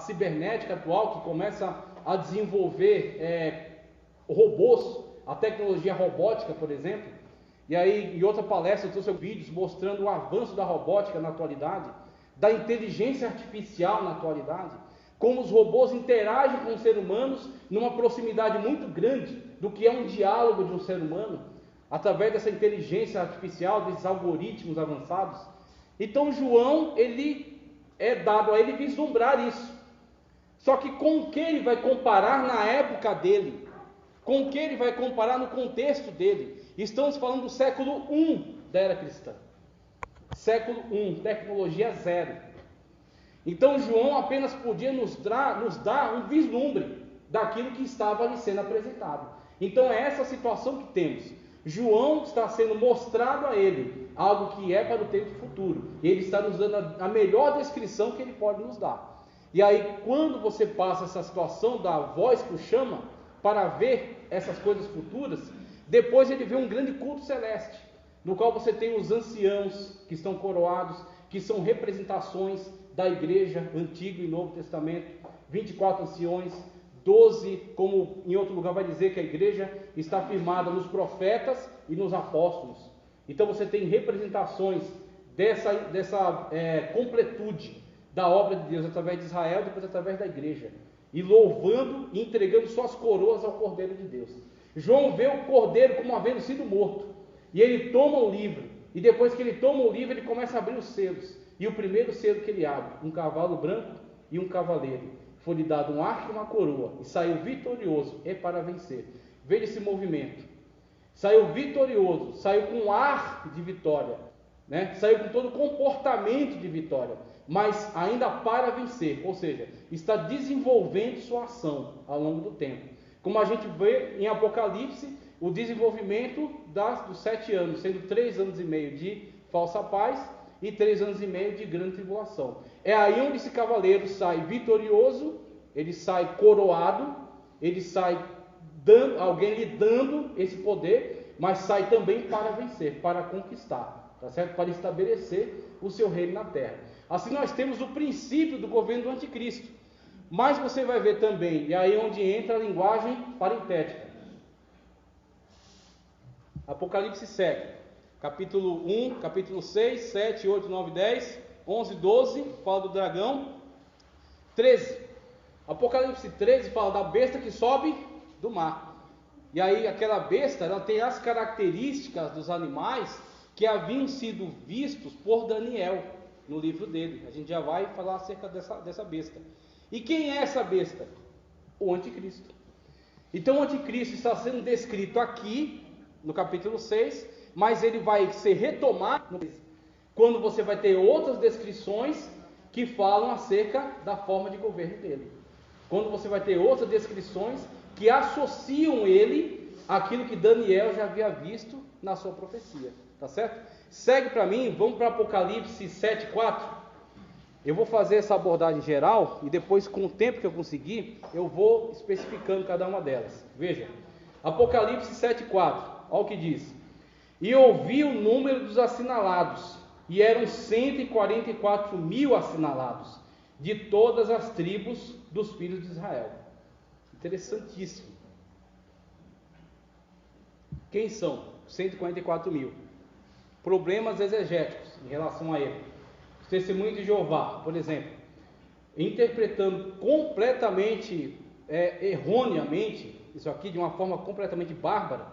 cibernética atual, que começa a desenvolver robôs, a tecnologia robótica, por exemplo. E aí, em outra palestra, eu trouxe vídeos mostrando o avanço da robótica na atualidade, da inteligência artificial na atualidade, como os robôs interagem com os seres humanos numa proximidade muito grande do que é um diálogo de um ser humano, através dessa inteligência artificial, desses algoritmos avançados. Então João, ele é dado a ele vislumbrar isso. Só que com o que ele vai comparar na época dele? Com o que ele vai comparar no contexto dele? Estamos falando do século I da era cristã. Século I, tecnologia zero. Então João apenas podia nos dar um vislumbre daquilo que estava ali sendo apresentado. Então é essa situação que temos. João está sendo mostrado a ele algo que é para o tempo futuro. E ele está nos dando a melhor descrição que ele pode nos dar. E aí, quando você passa essa situação da voz que o chama para ver essas coisas futuras, depois ele vê um grande culto celeste, no qual você tem os anciãos que estão coroados, que são representações da igreja, Antigo e Novo Testamento, 24 anciões, 12, como em outro lugar vai dizer que a igreja está firmada nos profetas e nos apóstolos. Então você tem representações dessa completude da obra de Deus através de Israel, depois através da igreja, e louvando e entregando suas coroas ao Cordeiro de Deus. João vê o Cordeiro como havendo sido morto, e ele toma o livro, e depois que ele toma o livro, ele começa a abrir os selos, e o primeiro selo que ele abre, um cavalo branco e um cavaleiro, foi-lhe dado um arco e uma coroa, e saiu vitorioso, é para vencer. Veja esse movimento, saiu vitorioso, saiu com ar de vitória, né? Saiu com todo o comportamento de vitória, mas ainda para vencer, ou seja, está desenvolvendo sua ação ao longo do tempo. Como a gente vê em Apocalipse, o desenvolvimento dos 7 anos, sendo 3 anos e meio de falsa paz e 3 anos e meio de grande tribulação. É aí onde esse cavaleiro sai vitorioso, ele sai coroado, ele sai alguém lhe dando esse poder, mas sai também para vencer, para conquistar, tá certo? Para estabelecer o seu reino na terra. Assim nós temos o princípio do governo do anticristo, mas você vai ver também, e aí onde entra a linguagem parentética. Apocalipse segue, capítulo 1, capítulo 6, 7, 8, 9, 10, 11, 12, fala do dragão. 13, Apocalipse 13 fala da besta que sobe do mar. E aí aquela besta, ela tem as características dos animais que haviam sido vistos por Daniel no livro dele. A gente já vai falar acerca dessa besta. E quem é essa besta? O anticristo. Então o anticristo está sendo descrito aqui no capítulo 6, mas ele vai ser retomado quando você vai ter outras descrições que falam acerca da forma de governo dele. Quando você vai ter outras descrições que associam ele àquilo que Daniel já havia visto na sua profecia, tá certo? Segue para mim, vamos para Apocalipse 7:4. Eu vou fazer essa abordagem geral e depois, com o tempo que eu conseguir, eu vou especificando cada uma delas. Veja, Apocalipse 7:4, olha o que diz: e ouvi o número dos assinalados, e eram 144 mil assinalados, de todas as tribos dos filhos de Israel. Interessantíssimo. Quem são 144 mil? Problemas exegéticos em relação a ele. Os testemunhos de Jeová, por exemplo, interpretando completamente erroneamente, isso aqui de uma forma completamente bárbara,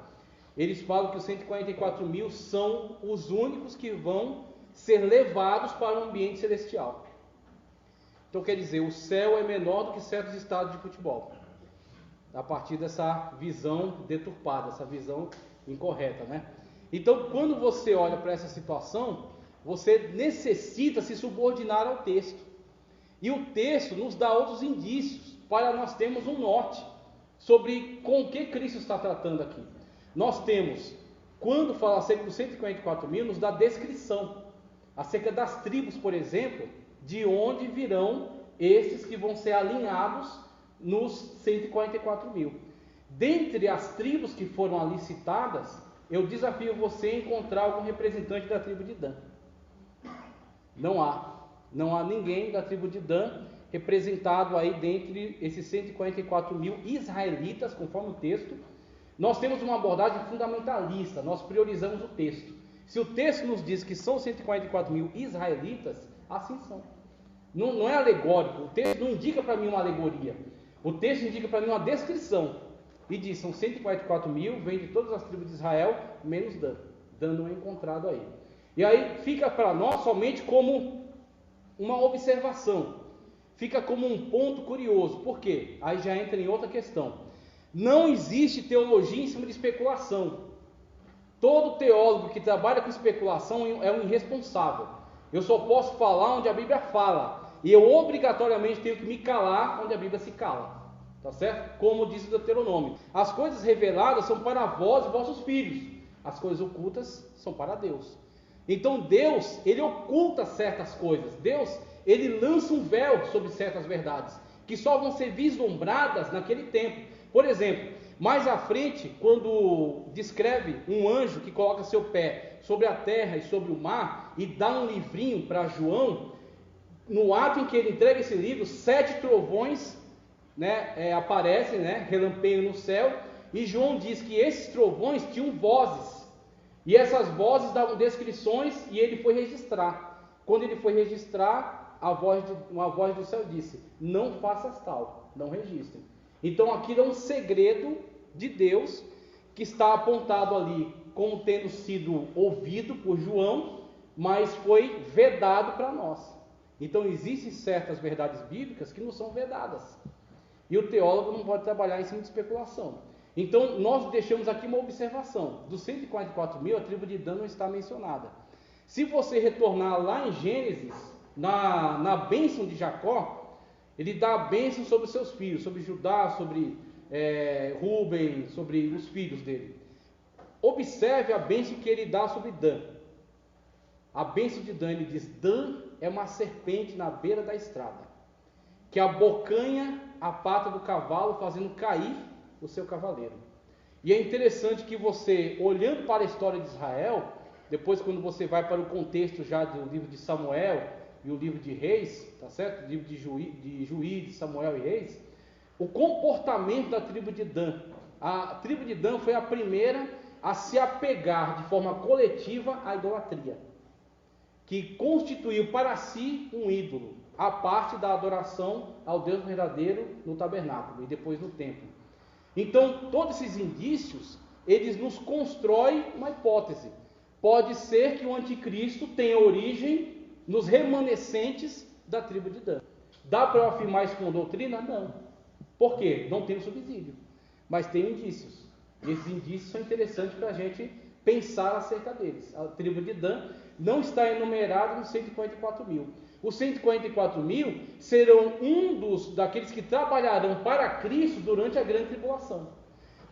eles falam que os 144 mil são os únicos que vão ser levados para o ambiente celestial. Então quer dizer, o céu é menor do que certos estádios de futebol, a partir dessa visão deturpada, essa visão incorreta, né? Então quando você olha para essa situação, você necessita se subordinar ao texto, e o texto nos dá outros indícios para nós termos um norte sobre com o que Cristo está tratando aqui. Nós temos, quando fala acerca dos 144 mil, nos dá descrição acerca das tribos, por exemplo, de onde virão esses que vão ser alinhados nos 144 mil. Dentre as tribos que foram ali citadas, eu desafio você a encontrar algum representante da tribo de Dan. Não há ninguém da tribo de Dan representado aí dentre esses 144 mil israelitas, conforme o texto. Nós temos uma abordagem fundamentalista, nós priorizamos o texto. Se o texto nos diz que são 144 mil israelitas, assim são. Não é alegórico, o texto não indica para mim uma alegoria. O texto indica para mim uma descrição. E diz, são 144 mil, vem de todas as tribos de Israel, menos Dan. Dan não é encontrado aí. E aí fica para nós somente como uma observação. Fica como um ponto curioso. Por quê? Aí já entra em outra questão. Não existe teologia em cima de especulação. Todo teólogo que trabalha com especulação é um irresponsável. Eu só posso falar onde a Bíblia fala. E eu obrigatoriamente tenho que me calar onde a Bíblia se cala. Tá certo? Como diz o Deuteronômio. As coisas reveladas são para vós e vossos filhos. As coisas ocultas são para Deus. Então Deus, Ele oculta certas coisas. Deus, Ele lança um véu sobre certas verdades, que só vão ser vislumbradas naquele tempo. Por exemplo, mais à frente, quando descreve um anjo que coloca seu pé sobre a terra e sobre o mar, e dá um livrinho para João, no ato em que ele entrega esse livro, 7 trovões aparecem, relampeiam no céu, e João diz que esses trovões tinham vozes, e essas vozes davam descrições, e ele foi registrar. Quando ele foi registrar, uma voz do céu disse: não faças tal, não registre. Então aquilo é um segredo de Deus, que está apontado ali como tendo sido ouvido por João, mas foi vedado para nós. Então existem certas verdades bíblicas que não são vedadas, e o teólogo não pode trabalhar em cima de especulação. Então nós deixamos aqui uma observação: dos 144 mil, a tribo de Dan não está mencionada. Se você retornar lá em Gênesis, na bênção de Jacó, ele dá a bênção sobre os seus filhos, sobre Judá, sobre Rúben, sobre os filhos dele. Observe a bênção que ele dá sobre Dan. A bênção de Dan, ele diz: Dan é uma serpente na beira da estrada, que abocanha a pata do cavalo, fazendo cair o seu cavaleiro. E é interessante que você, olhando para a história de Israel, depois quando você vai para o contexto já do livro de Samuel e o livro de Reis, tá certo? O livro de Juízes, Samuel e Reis, o comportamento da tribo de Dan. A tribo de Dan foi a primeira a se apegar de forma coletiva à idolatria, que constituiu para si um ídolo, a parte da adoração ao Deus verdadeiro no tabernáculo e depois no templo. Então, todos esses indícios, eles nos constroem uma hipótese. Pode ser que o anticristo tenha origem nos remanescentes da tribo de Dan. Dá para eu afirmar isso com doutrina? Não. Por quê? Não tem subsídio, mas tem indícios. E esses indícios são interessantes para a gente pensar acerca deles. A tribo de Dan não está enumerada nos 144 mil. Os 144 mil serão daqueles que trabalharão para Cristo durante a grande tribulação.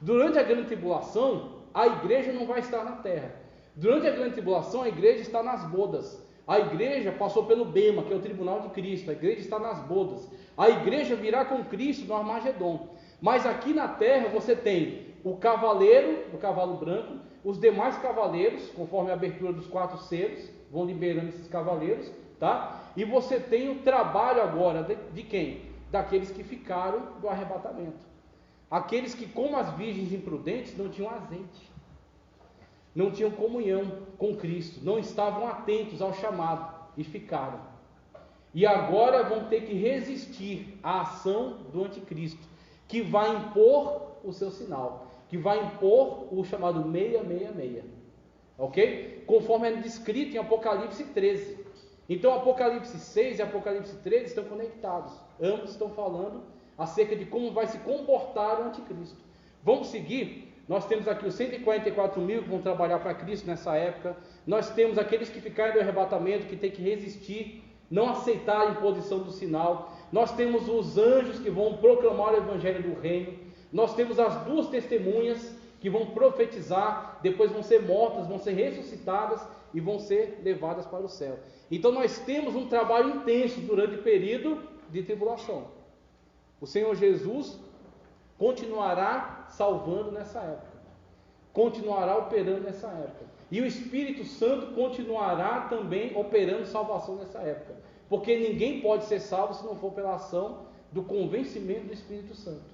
Durante a grande tribulação, a igreja não vai estar na terra. Durante a grande tribulação, a igreja está nas bodas. A igreja passou pelo Bema, que é o tribunal de Cristo. A igreja está nas bodas. A igreja virá com Cristo no Armagedon. Mas aqui na terra você tem o cavaleiro, o cavalo branco, os demais cavaleiros, conforme a abertura dos 4 selos, vão liberando esses cavaleiros, tá? E você tem o trabalho agora de quem? Daqueles que ficaram do arrebatamento. Aqueles que, como as virgens imprudentes, não tinham azeite, não tinham comunhão com Cristo, não estavam atentos ao chamado e ficaram. E agora vão ter que resistir à ação do anticristo, que vai impor o seu sinal, que vai impor o chamado 666, ok? Conforme é descrito em Apocalipse 13. Então Apocalipse 6 e Apocalipse 13 estão conectados, ambos estão falando acerca de como vai se comportar o anticristo. Vamos seguir. Nós temos aqui os 144 mil que vão trabalhar para Cristo nessa época. Nós temos aqueles que ficaram do arrebatamento, que tem que resistir, não aceitar a imposição do sinal. Nós temos os anjos que vão proclamar o evangelho do reino. Nós temos as 2 testemunhas que vão profetizar, depois vão ser mortas, vão ser ressuscitadas e vão ser levadas para o céu. Então nós temos um trabalho intenso durante o período de tribulação. O Senhor Jesus continuará salvando nessa época, continuará operando nessa época, e o Espírito Santo continuará também operando salvação nessa época. porque ninguém pode ser salvo se não for pela ação do convencimento do Espírito Santo.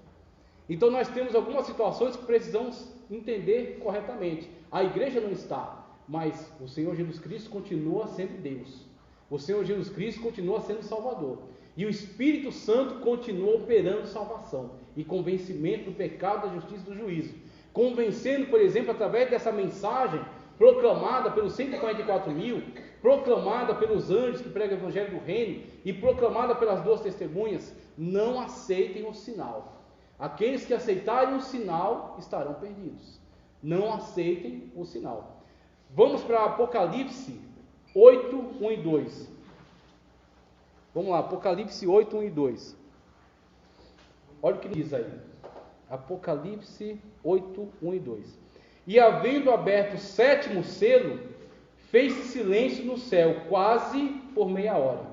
Então nós temos algumas situações que precisamos entender corretamente. A igreja não está, mas o Senhor Jesus Cristo continua sendo Deus. O Senhor Jesus Cristo continua sendo Salvador. E o Espírito Santo continua operando salvação e convencimento do pecado, da justiça e do juízo. Convencendo, por exemplo, através dessa mensagem proclamada pelos 144 mil, proclamada pelos anjos que pregam o Evangelho do Reino e proclamada pelas 2 testemunhas, não aceitem o sinal. Aqueles que aceitarem o sinal estarão perdidos. Não aceitem o sinal. Vamos para Apocalipse 8, 1 e 2. Vamos lá, Apocalipse 8, 1 e 2. Olha o que diz aí. Apocalipse 8, 1 e 2. E havendo aberto o 7º selo, fez-se silêncio no céu, quase por meia hora.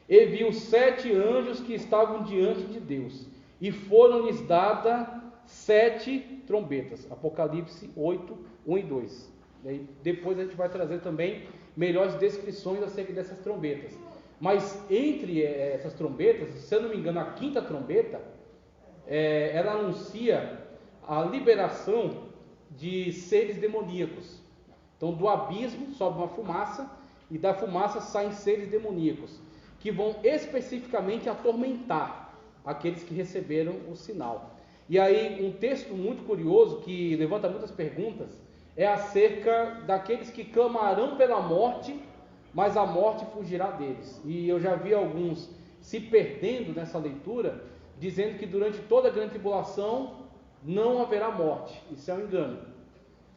E viu 7 anjos que estavam diante de Deus, e foram-lhes dadas 7 trombetas. Apocalipse 8, 1 e 2. Daí, depois a gente vai trazer também melhores descrições acerca dessas trombetas. Mas entre essas trombetas, se eu não me engano, a 5ª trombeta, ela anuncia a liberação de seres demoníacos. Então do abismo sobe uma fumaça, e da fumaça saem seres demoníacos, que vão especificamente atormentar aqueles que receberam o sinal. E aí um texto muito curioso, que levanta muitas perguntas, é acerca daqueles que clamarão pela morte, mas a morte fugirá deles. E eu já vi alguns se perdendo nessa leitura, dizendo que durante toda a grande tribulação não haverá morte. Isso é um engano.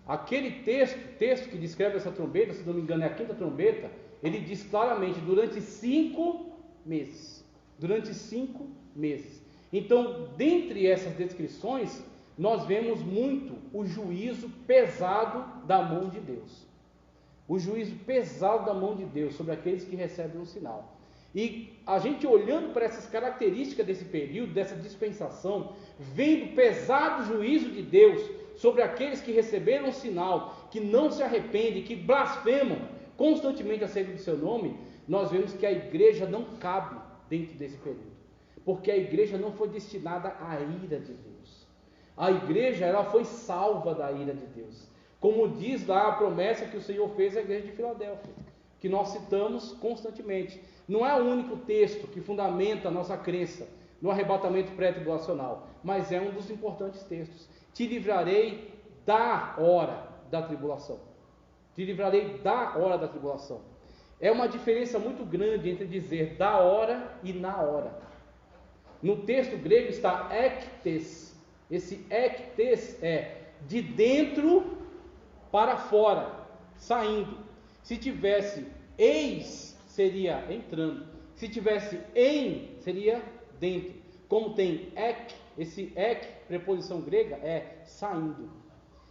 Aquele texto que descreve essa trombeta, se não me engano é a 5ª trombeta, ele diz claramente, durante 5 meses. Durante 5 meses. Então, dentre essas descrições, nós vemos muito o juízo pesado da mão de Deus. O juízo pesado da mão de Deus sobre aqueles que recebem um sinal. E a gente olhando para essas características desse período, dessa dispensação, vendo o pesado juízo de Deus sobre aqueles que receberam um sinal, que não se arrependem, que blasfemam constantemente acerca do seu nome, nós vemos que a igreja não cabe dentro desse período. Porque a igreja não foi destinada à ira de Deus. A igreja, ela foi salva da ira de Deus. Como diz lá a promessa que o Senhor fez à igreja de Filadélfia, que nós citamos constantemente. Não é o único texto que fundamenta a nossa crença no arrebatamento pré-tribulacional, mas é um dos importantes textos. Te livrarei da hora da tribulação. Te livrarei da hora da tribulação. É uma diferença muito grande entre dizer da hora e na hora. No texto grego está ektes. Esse ektes é de dentro para fora, saindo. Se tivesse eis, seria entrando. Se tivesse em, seria dentro. Como tem ek, esse ek, preposição grega, é saindo.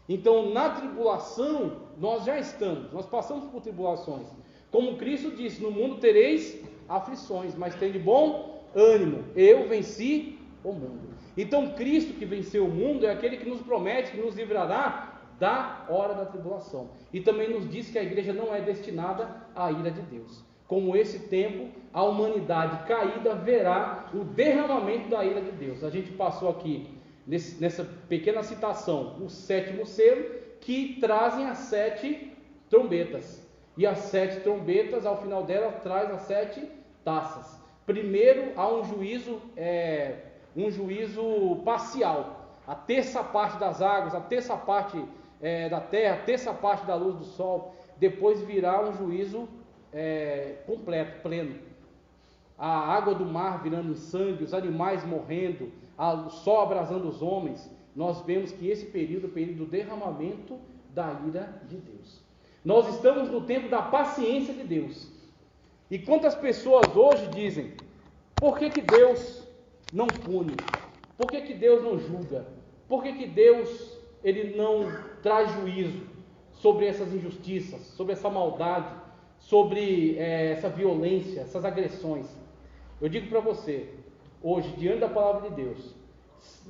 Então, na tribulação, nós já estamos, nós passamos por tribulações. Como Cristo disse, no mundo tereis aflições, mas tende bom ânimo, eu venci o mundo. Então, Cristo que venceu o mundo é aquele que nos promete que nos livrará da hora da tribulação. E também nos diz que a igreja não é destinada à ira de Deus. Como esse tempo, a humanidade caída verá o derramamento da ira de Deus. A gente passou aqui, nessa pequena citação, o 7º selo, que trazem as 7 trombetas. E as 7 trombetas, ao final dela, traz as 7 taças. Primeiro, há um juízo parcial. A terça parte das águas, a terça parte da terra, a terça parte da luz do sol. Depois virá um juízo completo, pleno. A água do mar virando em sangue, os animais morrendo, o sol abrasando os homens. Nós vemos que esse período é o período do derramamento da ira de Deus. Nós estamos no tempo da paciência de Deus. E quantas pessoas hoje dizem: por que Deus não pune? Por que Deus não julga? Por que Deus ele não traz juízo sobre essas injustiças, sobre essa maldade, sobre essa violência, essas agressões? Eu digo para você, hoje, diante da palavra de Deus,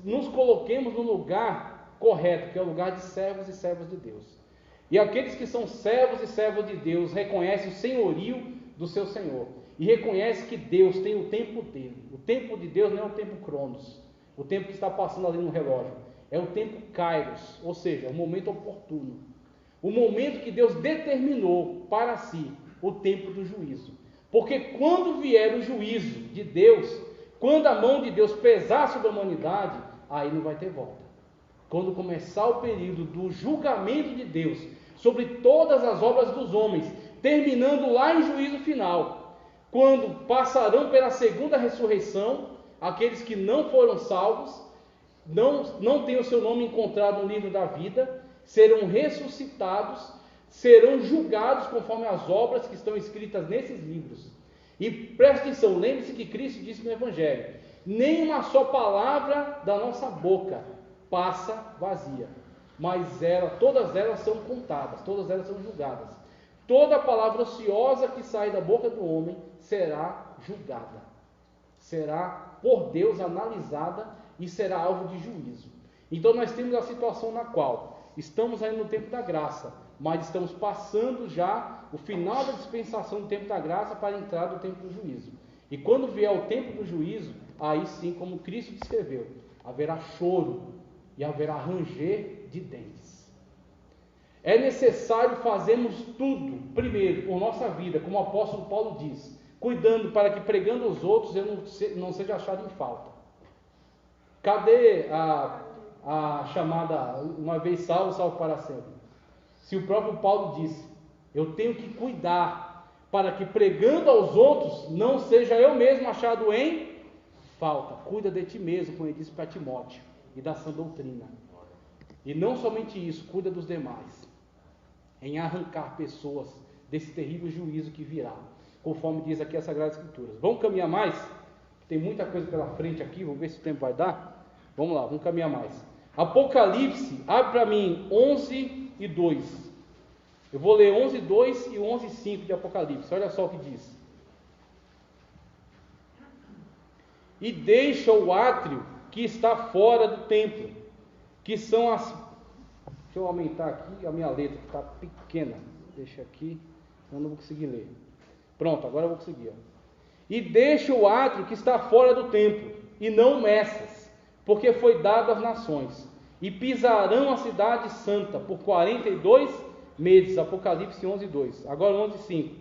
nos coloquemos no lugar correto, que é o lugar de servos e servas de Deus. E aqueles que são servos e servas de Deus reconhecem o senhorio do seu Senhor. e reconhece que Deus tem o tempo dele. O tempo de Deus não é o tempo Cronos, o tempo que está passando ali no relógio, é o tempo Kairos, ou seja, o momento oportuno, o momento que Deus determinou para si, o tempo do juízo. Porque quando vier o juízo de Deus, quando a mão de Deus pesar sobre a humanidade, aí não vai ter volta. Quando começar o período do julgamento de Deus sobre todas as obras dos homens, terminando lá em juízo final, quando passarão pela segunda ressurreição, aqueles que não foram salvos, não têm o seu nome encontrado no livro da vida, serão ressuscitados, serão julgados conforme as obras que estão escritas nesses livros. E preste atenção, lembre-se que Cristo disse no Evangelho: nem uma só palavra da nossa boca passa vazia, mas todas elas são contadas, todas elas são julgadas. Toda palavra ociosa que sai da boca do homem será julgada, será por Deus analisada e será alvo de juízo. Então nós temos a situação na qual estamos ainda no tempo da graça, mas estamos passando já o final da dispensação do tempo da graça para a entrada do tempo do juízo. E quando vier o tempo do juízo, aí sim, como Cristo descreveu, haverá choro e haverá ranger de dentes. É necessário fazermos tudo, primeiro, por nossa vida, como o apóstolo Paulo diz, cuidando para que pregando aos outros eu não seja achado em falta. Cadê a chamada, uma vez salvo, salvo para sempre? Se o próprio Paulo disse, eu tenho que cuidar para que pregando aos outros não seja eu mesmo achado em falta. Cuida de ti mesmo, como ele disse para Timóteo, e da sã doutrina. E não somente isso, cuida dos demais, em arrancar pessoas desse terrível juízo que virá, conforme diz aqui as Sagradas Escrituras. Vamos caminhar mais? Tem muita coisa pela frente aqui, vamos ver se o tempo vai dar. Vamos lá, vamos caminhar mais. Apocalipse, abre para mim 11 e 2. Eu vou ler 11, 2 e 11, 5 de Apocalipse. Olha só o que diz. E deixa o átrio que está fora do templo, que são as... Deixa eu aumentar aqui a minha letra, que está pequena. Deixa aqui, eu não vou conseguir ler. Pronto, agora eu vou conseguir. Ó. E deixa o átrio que está fora do templo, e não meças, porque foi dado às nações, e pisarão a cidade santa por 42 meses. Apocalipse 11, 2. Agora 11, 5.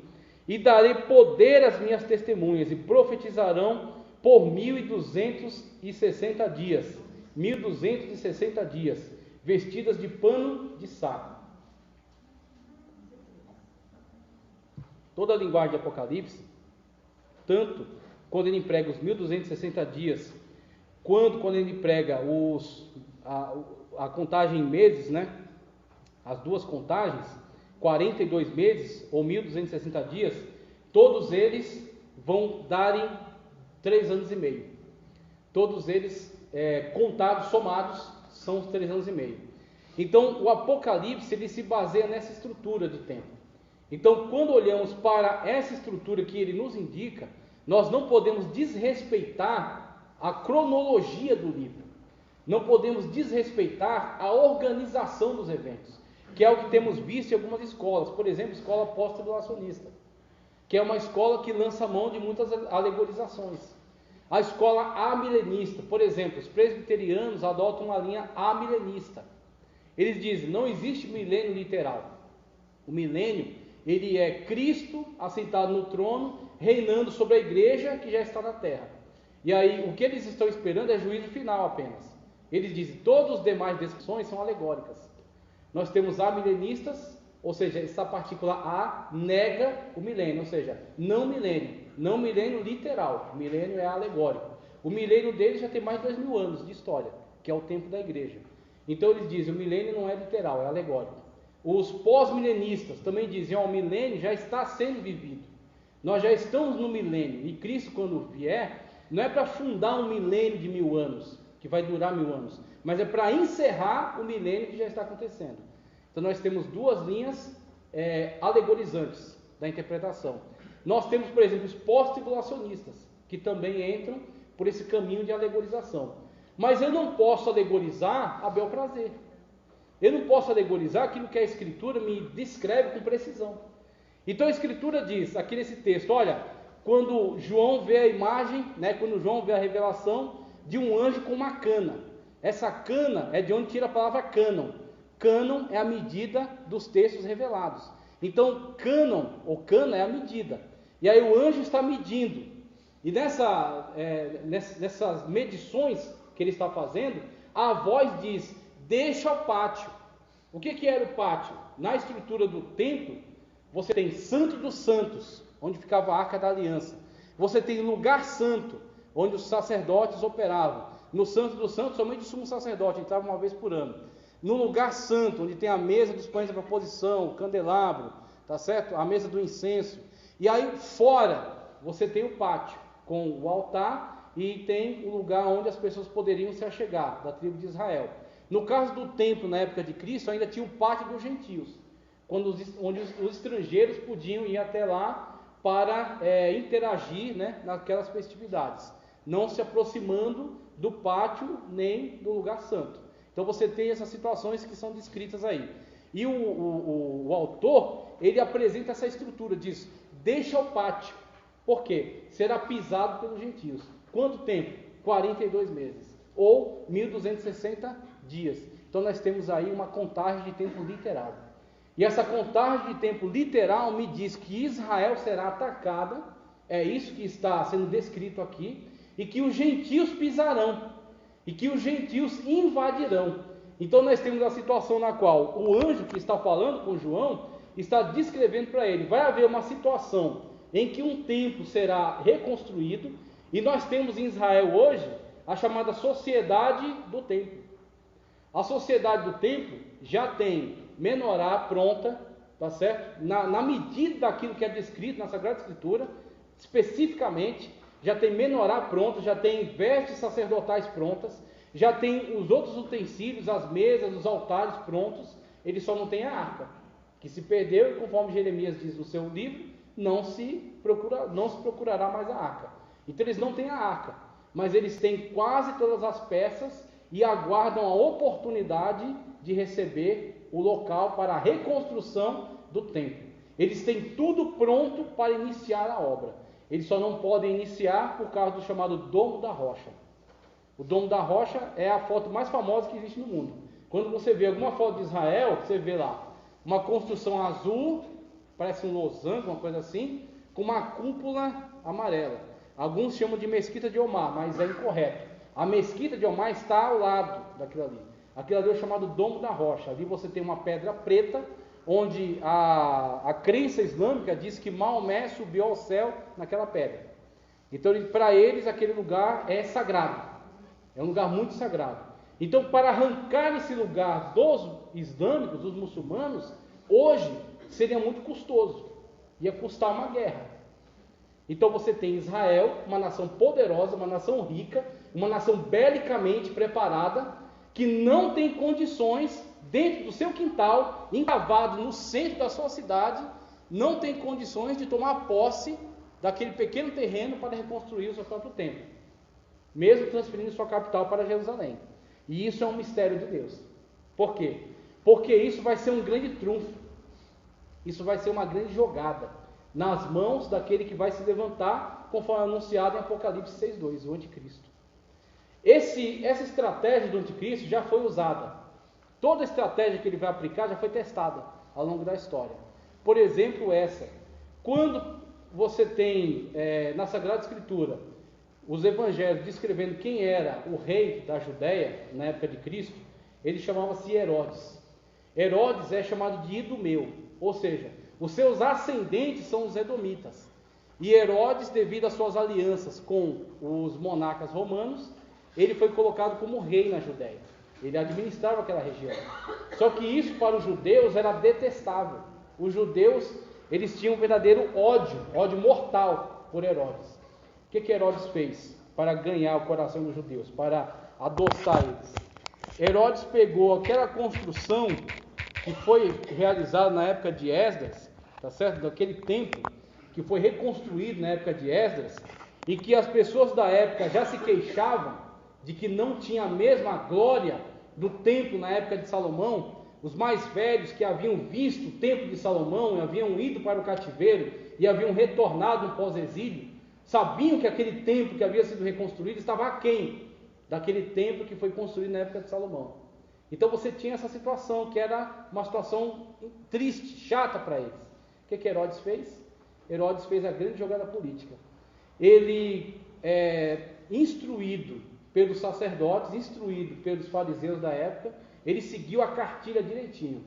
E darei poder às minhas testemunhas, e profetizarão por 1260 dias. 1260 dias, vestidas de pano de saco. Toda a linguagem de Apocalipse, tanto quando ele emprega os 1260 dias, quanto quando ele emprega a contagem em meses, né? As duas contagens, 42 meses ou 1260 dias, todos eles vão darem 3 anos e meio. Todos eles contados, somados, são 3 anos e meio. Então o Apocalipse ele se baseia nessa estrutura de tempo. Então quando olhamos para essa estrutura que ele nos indica, nós não podemos desrespeitar a cronologia do livro. Não podemos desrespeitar a organização dos eventos, que é o que temos visto em algumas escolas. Por exemplo, a escola pós-tribulacionista, que é uma escola que lança mão de muitas alegorizações. A escola amilenista, por exemplo, os presbiterianos adotam uma linha amilenista. Eles dizem, não existe milênio literal. O milênio, ele é Cristo assentado no trono, reinando sobre a igreja que já está na terra. E aí, o que eles estão esperando é juízo final apenas. Eles dizem, todas as demais descrições são alegóricas. Nós temos amilenistas, ou seja, essa partícula A nega o milênio, ou seja, não milênio literal, o milênio é alegórico. O milênio deles já tem mais de 2000 anos de história, que é o tempo da igreja. Então eles dizem, o milênio não é literal, é alegórico. Os pós-milenistas também dizem, o milênio já está sendo vivido. Nós já estamos no milênio, e Cristo quando vier, não é para fundar um milênio de 1000 anos, que vai durar 1000 anos, mas é para encerrar o milênio que já está acontecendo. Então nós temos duas linhas alegorizantes da interpretação. Nós temos, por exemplo, os pós-tribulacionistas, que também entram por esse caminho de alegorização. Mas eu não posso alegorizar a bel prazer. Eu não posso alegorizar aquilo que a Escritura me descreve com precisão. Então a Escritura diz, aqui nesse texto, olha, quando João vê a imagem, né, quando João vê a revelação de um anjo com uma cana. Essa cana é de onde tira a palavra cânon. Cânon é a medida dos textos revelados. Então, cânon ou cana é a medida. E aí o anjo está medindo. E nessas medições que ele está fazendo, a voz diz: deixa o pátio. O que era o pátio? Na estrutura do templo, você tem Santo dos Santos, onde ficava a Arca da Aliança. Você tem lugar santo, onde os sacerdotes operavam. No Santo dos Santos, somente o sumo sacerdote entrava uma vez por ano. No lugar santo, onde tem a mesa dos pães da proposição, o candelabro, tá certo? A mesa do incenso. E aí fora, você tem o pátio, com o altar, e tem o lugar onde as pessoas poderiam se achegar, da tribo de Israel. No caso do templo, na época de Cristo, ainda tinha o pátio dos gentios, onde os estrangeiros podiam ir até lá para interagir, né, naquelas festividades, não se aproximando do pátio nem do lugar santo. Então você tem essas situações que são descritas aí. E o autor, ele apresenta essa estrutura, diz: deixa o pátio. Por quê? Será pisado pelos gentios. Quanto tempo? 42 meses. Ou 1260 dias. Então nós temos aí uma contagem de tempo literal. E essa contagem de tempo literal me diz que Israel será atacada, é isso que está sendo descrito aqui, e que os gentios pisarão, e que os gentios invadirão. Então nós temos a situação na qual o anjo que está falando com João está descrevendo para ele: vai haver uma situação em que um templo será reconstruído, e nós temos em Israel hoje a chamada sociedade do templo. A sociedade do templo já tem menorá pronta, tá certo? Na medida daquilo que é descrito na Sagrada Escritura, especificamente, já tem menorá pronta, já tem vestes sacerdotais prontas, já tem os outros utensílios, as mesas, os altares prontos. Ele só não tem a arca, que se perdeu, e conforme Jeremias diz no seu livro, não se procurará mais a arca. Então eles não têm a arca, mas eles têm quase todas as peças e aguardam a oportunidade de receber o local para a reconstrução do templo. Eles têm tudo pronto para iniciar a obra. Eles só não podem iniciar por causa do chamado Domo da Rocha. O Domo da Rocha é a foto mais famosa que existe no mundo. Quando você vê alguma foto de Israel, você vê lá uma construção azul, parece um losango, uma coisa assim, com uma cúpula amarela. Alguns chamam de Mesquita de Omar, mas é incorreto. A Mesquita de Omar está ao lado daquilo ali. Aquilo ali é o chamado Domo da Rocha. Ali você tem uma pedra preta, onde a crença islâmica diz que Maomé subiu ao céu naquela pedra. Então, para eles, aquele lugar é sagrado. É um lugar muito sagrado. Então, para arrancar esse lugar dos islâmicos, dos muçulmanos, hoje seria muito custoso. Ia custar uma guerra. Então você tem Israel, uma nação poderosa, uma nação rica, uma nação belicamente preparada, que não tem condições, dentro do seu quintal, encavado no centro da sua cidade, não tem condições de tomar posse daquele pequeno terreno para reconstruir o seu próprio templo, mesmo transferindo sua capital para Jerusalém. E isso é um mistério de Deus. Por quê? Porque isso vai ser um grande trunfo, isso vai ser uma grande jogada nas mãos daquele que vai se levantar, conforme anunciado em Apocalipse 6:2, o anticristo. Essa estratégia do anticristo já foi usada. Toda a estratégia que ele vai aplicar já foi testada ao longo da história. Por exemplo, quando você tem na Sagrada Escritura os evangelhos descrevendo quem era o rei da Judéia na época de Cristo, ele chamava-se Herodes. Herodes é chamado de Idumeu, ou seja, os seus ascendentes são os edomitas. E Herodes, devido às suas alianças com os monarcas romanos, ele foi colocado como rei na Judéia. Ele administrava aquela região. Só que isso para os judeus era detestável. Os judeus, eles tinham um verdadeiro ódio mortal por Herodes. O que Herodes fez para ganhar o coração dos judeus, para adoçar eles? Herodes pegou aquela construção que foi realizada na época de Esdras, tá certo? Daquele templo que foi reconstruído na época de Esdras, e que as pessoas da época já se queixavam de que não tinha a mesma glória do templo na época de Salomão. Os mais velhos que haviam visto o templo de Salomão, haviam ido para o cativeiro e haviam retornado no pós-exílio, sabiam que aquele templo que havia sido reconstruído estava aquém daquele templo que foi construído na época de Salomão. Então você tinha essa situação, que era uma situação triste, chata para eles. O que Herodes fez? Herodes fez a grande jogada política. Ele, instruído pelos sacerdotes, instruído pelos fariseus da época, ele seguiu a cartilha direitinho,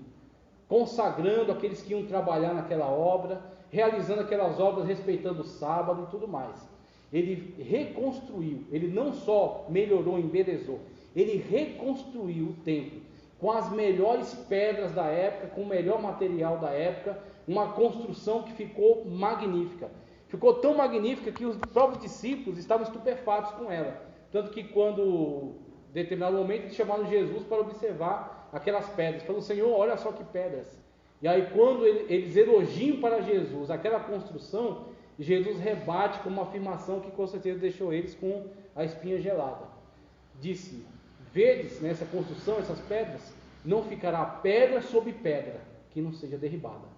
consagrando aqueles que iam trabalhar naquela obra, realizando aquelas obras respeitando o sábado e tudo mais. Ele reconstruiu, ele não só melhorou, embelezou, ele reconstruiu o templo com as melhores pedras da época, com o melhor material da época, uma construção que ficou magnífica. Ficou tão magnífica que os próprios discípulos estavam estupefatos com ela. Tanto que quando, em determinado momento, eles chamaram Jesus para observar aquelas pedras. Falaram: Senhor, olha só que pedras. E aí quando eles elogiam para Jesus aquela construção, Jesus rebate com uma afirmação que com certeza deixou eles com a espinha gelada. Disse: vedes nessa construção, essas pedras, não ficará pedra sobre pedra que não seja derribada.